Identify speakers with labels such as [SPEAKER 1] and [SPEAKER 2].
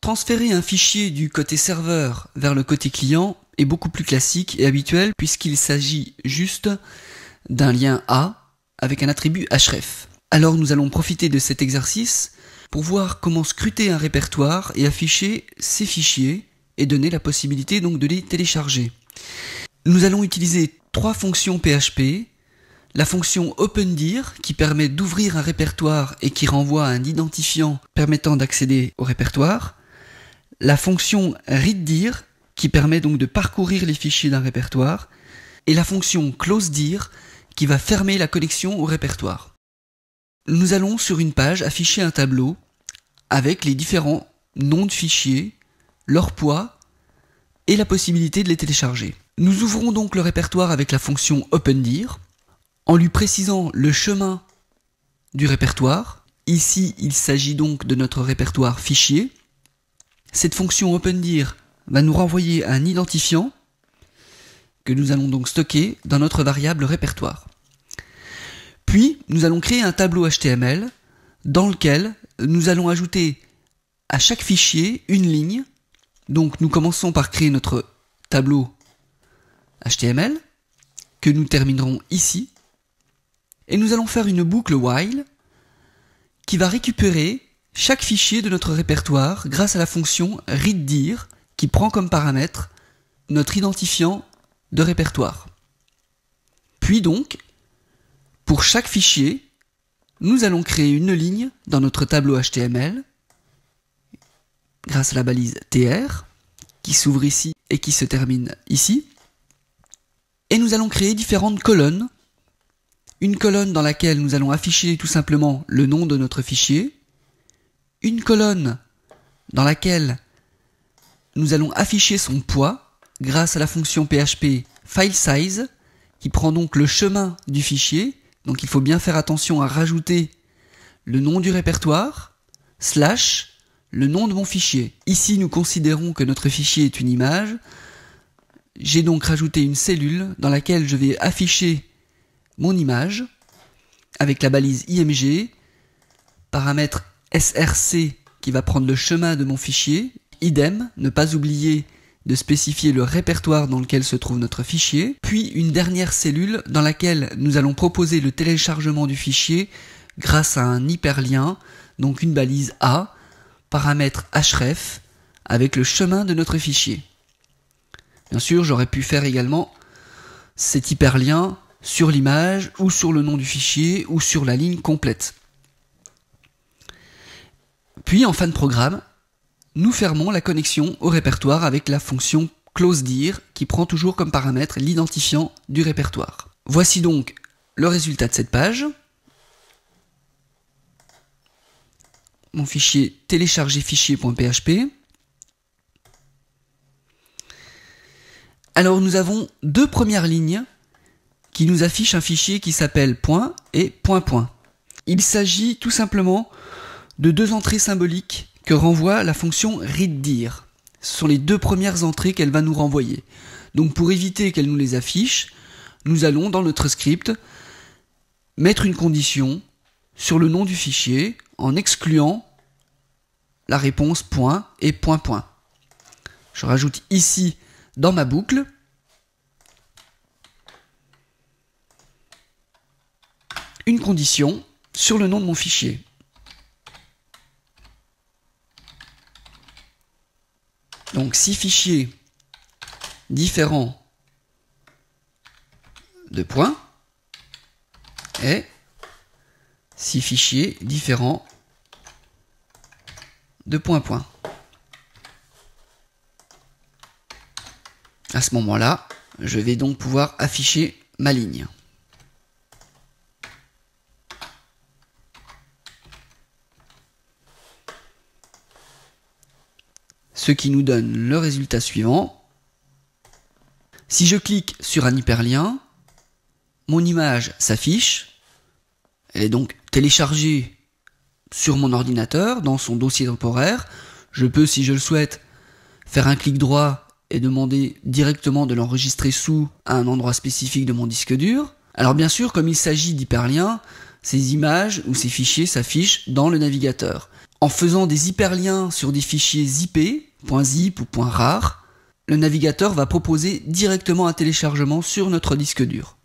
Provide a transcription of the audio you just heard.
[SPEAKER 1] Transférer un fichier du côté serveur vers le côté client est beaucoup plus classique et habituel puisqu'il s'agit juste d'un lien A avec un attribut href. Alors nous allons profiter de cet exercice pour voir comment scruter un répertoire et afficher ces fichiers et donner la possibilité donc de les télécharger. Nous allons utiliser 3 fonctions PHP. La fonction opendir qui permet d'ouvrir un répertoire et qui renvoie un identifiant permettant d'accéder au répertoire. La fonction readdir qui permet donc de parcourir les fichiers d'un répertoire. Et la fonction closedir qui va fermer la connexion au répertoire. Nous allons sur une page afficher un tableau avec les différents noms de fichiers, leur poids et la possibilité de les télécharger. Nous ouvrons donc le répertoire avec la fonction opendir en lui précisant le chemin du répertoire. Ici, il s'agit donc de notre répertoire fichier. Cette fonction opendir va nous renvoyer un identifiant que nous allons donc stocker dans notre variable répertoire. Puis, nous allons créer un tableau HTML dans lequel nous allons ajouter à chaque fichier une ligne. Donc, nous commençons par créer notre tableau HTML que nous terminerons ici. Et nous allons faire une boucle while qui va récupérer chaque fichier de notre répertoire grâce à la fonction readdir qui prend comme paramètre notre identifiant de répertoire. Puis donc, pour chaque fichier, nous allons créer une ligne dans notre tableau HTML grâce à la balise tr qui s'ouvre ici et qui se termine ici. Et nous allons créer différentes colonnes. Une colonne dans laquelle nous allons afficher tout simplement le nom de notre fichier. Une colonne dans laquelle nous allons afficher son poids grâce à la fonction PHP filesize qui prend donc le chemin du fichier. Donc il faut bien faire attention à rajouter le nom du répertoire, / le nom de mon fichier. Ici nous considérons que notre fichier est une image. J'ai donc rajouté une cellule dans laquelle je vais afficher mon image avec la balise img, paramètre src qui va prendre le chemin de mon fichier, idem, ne pas oublier de spécifier le répertoire dans lequel se trouve notre fichier, puis une dernière cellule dans laquelle nous allons proposer le téléchargement du fichier grâce à un hyperlien, donc une balise A, paramètre href avec le chemin de notre fichier. Bien sûr, j'aurais pu faire également cet hyperlien sur l'image, ou sur le nom du fichier, ou sur la ligne complète. Puis, en fin de programme, nous fermons la connexion au répertoire avec la fonction closedir, qui prend toujours comme paramètre l'identifiant du répertoire. Voici donc le résultat de cette page. Mon fichier télécharger fichier.php. Alors, nous avons 2 premières lignes qui nous affiche un fichier qui s'appelle point et point. Il s'agit tout simplement de 2 entrées symboliques que renvoie la fonction readdir. Ce sont les 2 premières entrées qu'elle va nous renvoyer. Donc pour éviter qu'elle nous les affiche, nous allons dans notre script mettre une condition sur le nom du fichier en excluant la réponse point et point. Je rajoute ici dans ma boucle une condition sur le nom de mon fichier. Donc si fichier différent de point et si fichier différent de point. À ce moment-là, je vais donc pouvoir afficher ma ligne. Ce qui nous donne le résultat suivant. Si je clique sur un hyperlien, mon image s'affiche. Elle est donc téléchargée sur mon ordinateur, dans son dossier temporaire. Je peux, si je le souhaite, faire un clic droit et demander directement de l'enregistrer sous à un endroit spécifique de mon disque dur. Alors bien sûr, comme il s'agit d'hyperliens, ces images ou ces fichiers s'affichent dans le navigateur. En faisant des hyperliens sur des fichiers zippés, .zip ou .rar, le navigateur va proposer directement un téléchargement sur notre disque dur.